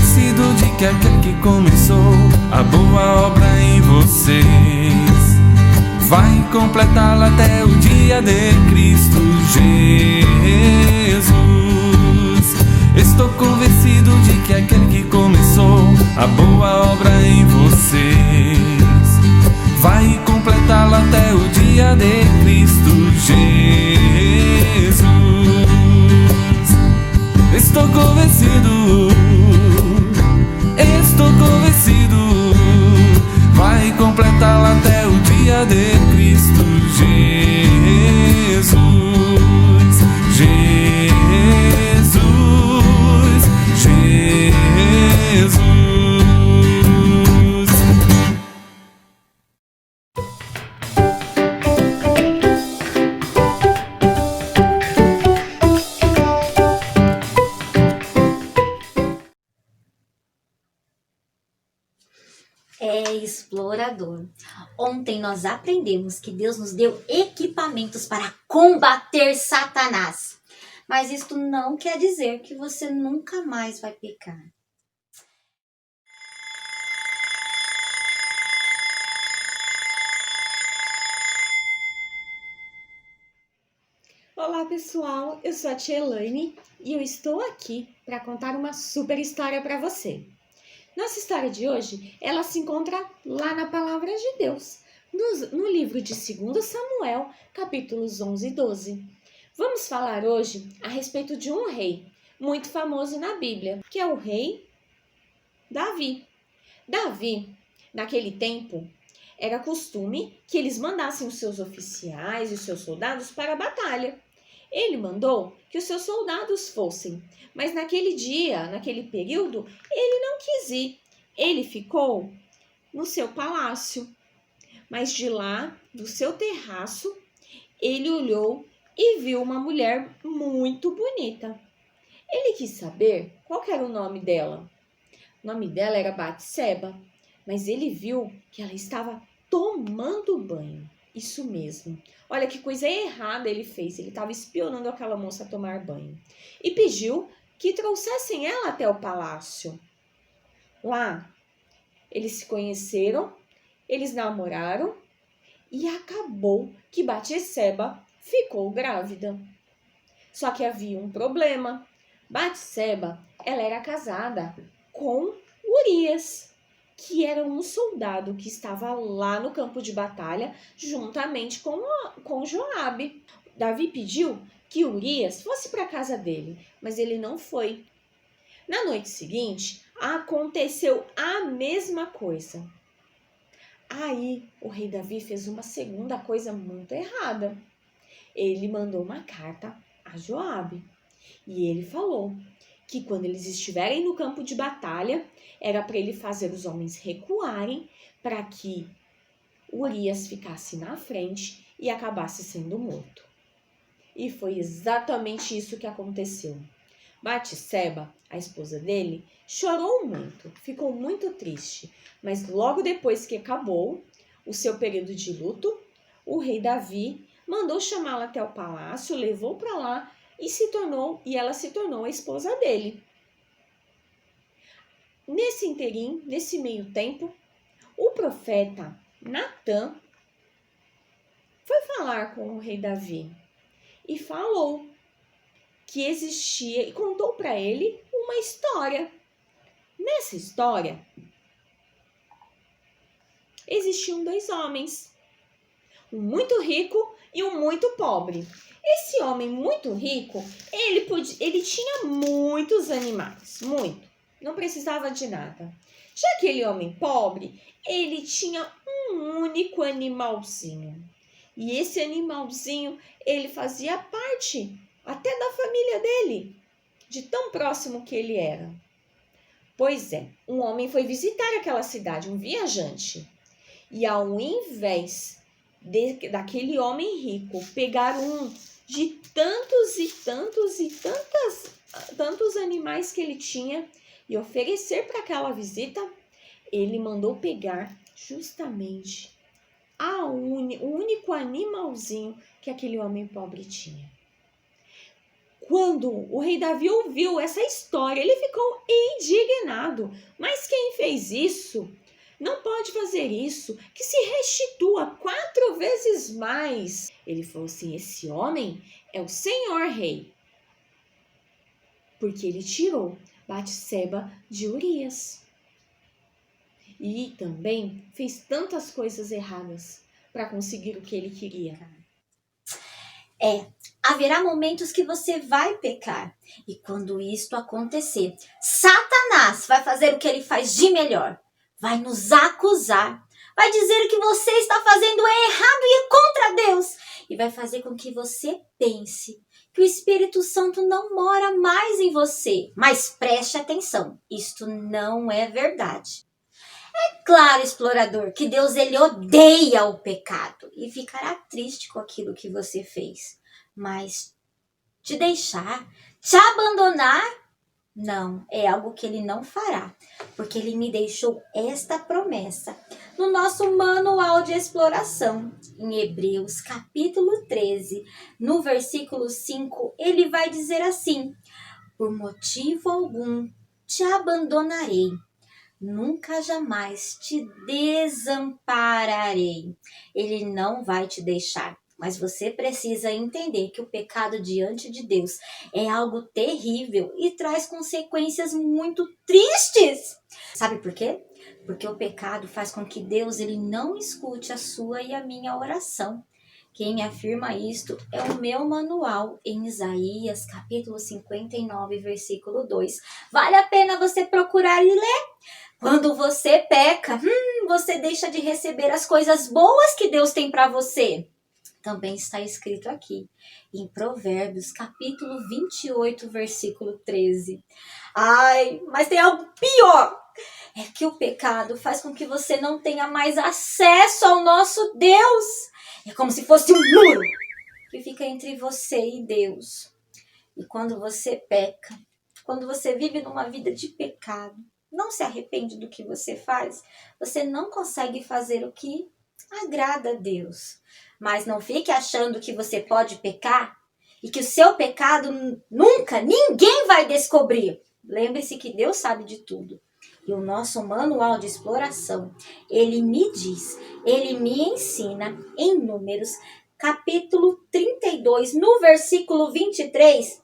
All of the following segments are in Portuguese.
convencido de que aquele que começou a boa obra em vocês vai completá-la até o dia de Cristo Jesus. Estou convencido de que aquele que começou a boa obra em vocês vai completá-la até o dia de Cristo Jesus. Estou convencido, vai completá-la até o dia de Cristo Jesus. Jesus. Explorador. Ontem nós aprendemos que Deus nos deu equipamentos para combater Satanás. Mas isto não quer dizer que você nunca mais vai pecar. Olá pessoal, eu sou a tia Elaine e eu estou aqui para contar uma super história para você. Nossa história de hoje, ela se encontra lá na Palavra de Deus, no livro de 2 Samuel, capítulos 11 e 12. Vamos falar hoje a respeito de um rei muito famoso na Bíblia, que é o rei Davi. Davi, naquele tempo, era costume que eles mandassem os seus oficiais e os seus soldados para a batalha. Ele mandou que os seus soldados fossem, mas naquele dia, naquele período, ele não quis ir. Ele ficou no seu palácio, mas de lá, do seu terraço, ele olhou e viu uma mulher muito bonita. Ele quis saber qual era o nome dela. O nome dela era Batseba, mas ele viu que ela estava tomando banho. Isso mesmo. Olha que coisa errada ele fez. Ele estava espionando aquela moça a tomar banho. E pediu que trouxessem ela até o palácio. Lá, eles se conheceram, eles namoraram e acabou que Batseba ficou grávida. Só que havia um problema. Batseba, ela era casada com Urias, que era um soldado que estava lá no campo de batalha juntamente com Joabe. Davi pediu que Urias fosse para a casa dele, mas ele não foi. Na noite seguinte, aconteceu a mesma coisa. Aí, o rei Davi fez uma segunda coisa muito errada. Ele mandou uma carta a Joabe e ele falou que quando eles estiverem no campo de batalha, era para ele fazer os homens recuarem para que Urias ficasse na frente e acabasse sendo morto. E foi exatamente isso que aconteceu. Batseba, a esposa dele, chorou muito, ficou muito triste, mas logo depois que acabou o seu período de luto, o rei Davi mandou chamá-la até o palácio, levou para lá e ela se tornou a esposa dele. Nesse interim, nesse meio tempo, o profeta Natã foi falar com o rei Davi e falou que existia e contou para ele uma história. Nessa história, existiam 2 homens, um muito rico e um muito pobre. Esse homem muito rico, ele tinha muitos animais, não precisava de nada. Já aquele homem pobre, ele tinha um único animalzinho. E esse animalzinho, ele fazia parte até da família dele, de tão próximo que ele era. Pois é, um homem foi visitar aquela cidade, um viajante. E ao invés daquele homem rico pegar um de tantos animais que ele tinha e oferecer para aquela visita, ele mandou pegar justamente o único animalzinho que aquele homem pobre tinha. Quando o rei Davi ouviu essa história, ele ficou indignado. errado. Mas quem fez isso não pode fazer isso, que se restitua 4 vezes mais. Ele falou assim, esse homem é o Senhor Rei, porque ele tirou Batseba de Urias. E também fez tantas coisas erradas para conseguir o que ele queria. Haverá momentos que você vai pecar. E quando isto acontecer, Satanás vai fazer o que ele faz de melhor. Vai nos acusar. Vai dizer que você está fazendo errado e é contra Deus. E vai fazer com que você pense que o Espírito Santo não mora mais em você. Mas preste atenção, isto não é verdade. É claro, explorador, que Deus ele odeia o pecado e ficará triste com aquilo que você fez. Mas te deixar, te abandonar, não, é algo que ele não fará, porque ele me deixou esta promessa no nosso manual de exploração. Em Hebreus capítulo 13, no versículo 5, ele vai dizer assim: por motivo algum te abandonarei, nunca jamais te desampararei. Ele não vai te deixar. Mas você precisa entender que o pecado diante de Deus é algo terrível e traz consequências muito tristes. Sabe por quê? Porque o pecado faz com que Deus ele não escute a sua e a minha oração. Quem afirma isto é o meu manual em Isaías, capítulo 59, versículo 2. Vale a pena você procurar e ler. Quando você peca, você deixa de receber as coisas boas que Deus tem para você. Também está escrito aqui, em Provérbios, capítulo 28, versículo 13. Ai, mas tem algo pior. É que o pecado faz com que você não tenha mais acesso ao nosso Deus. É como se fosse um muro que fica entre você e Deus. E quando você peca, quando você vive numa vida de pecado, não se arrepende do que você faz, você não consegue fazer o que agrada a Deus. Mas não fique achando que você pode pecar e que o seu pecado ninguém vai descobrir. Lembre-se que Deus sabe de tudo. E o nosso manual de exploração, ele me diz, ele me ensina em Números, capítulo 32, no versículo 23,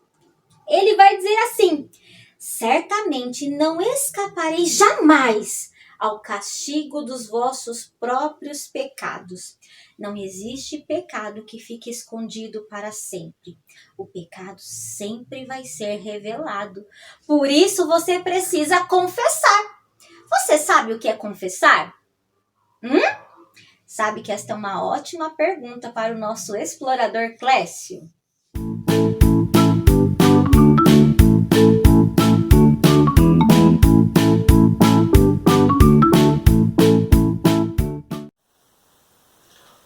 ele vai dizer assim: certamente não escaparei jamais ao castigo dos vossos próprios pecados. Não existe pecado que fique escondido para sempre. O pecado sempre vai ser revelado. Por isso você precisa confessar. Você sabe o que é confessar? Sabe que esta é uma ótima pergunta para o nosso explorador Clécio.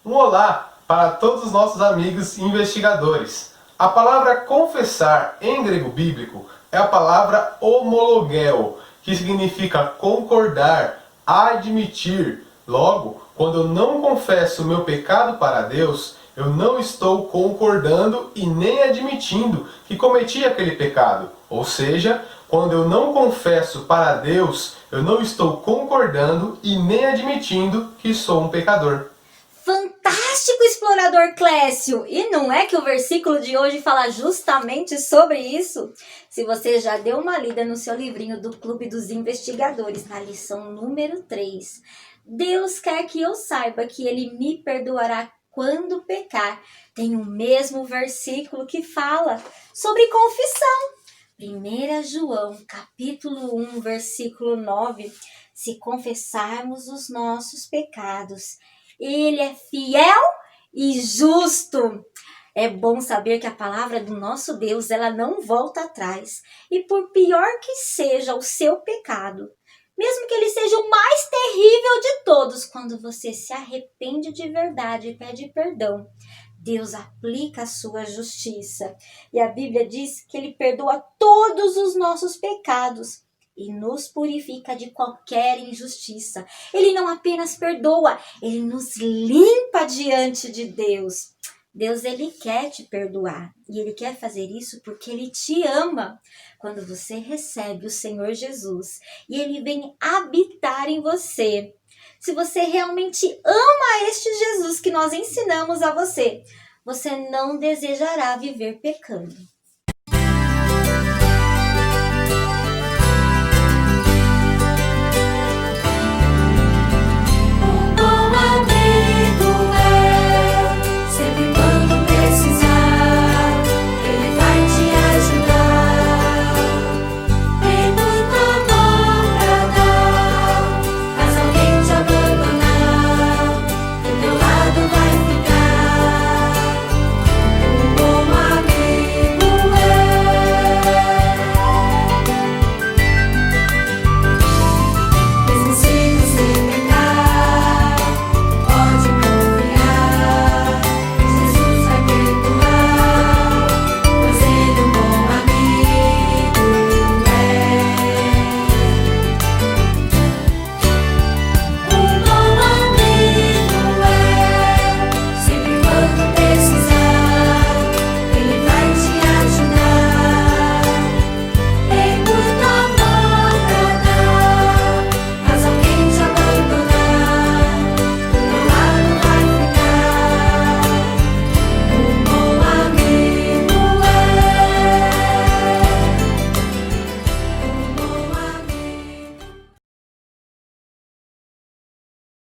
Um olá para todos os nossos amigos investigadores. A palavra confessar em grego bíblico é a palavra homologeo, que significa concordar, admitir. Logo, quando eu não confesso o meu pecado para Deus, eu não estou concordando e nem admitindo que cometi aquele pecado. Ou seja, quando eu não confesso para Deus, eu não estou concordando e nem admitindo que sou um pecador. Fantástico, explorador Clécio! E não é que o versículo de hoje fala justamente sobre isso? Se você já deu uma lida no seu livrinho do Clube dos Investigadores, na lição número 3, Deus quer que eu saiba que Ele me perdoará quando pecar. Tem o mesmo versículo que fala sobre confissão. 1 João, capítulo 1, versículo 9. Se confessarmos os nossos pecados, Ele é fiel e justo. É bom saber que a palavra do nosso Deus, ela não volta atrás. E por pior que seja o seu pecado, mesmo que ele seja o mais terrível de todos, quando você se arrepende de verdade e pede perdão, Deus aplica a sua justiça. E a Bíblia diz que Ele perdoa todos os nossos pecados e nos purifica de qualquer injustiça. Ele não apenas perdoa, Ele nos limpa diante de Deus. Deus, ele quer te perdoar e ele quer fazer isso porque ele te ama. Quando você recebe o Senhor Jesus e ele vem habitar em você, se você realmente ama este Jesus que nós ensinamos a você, você não desejará viver pecando.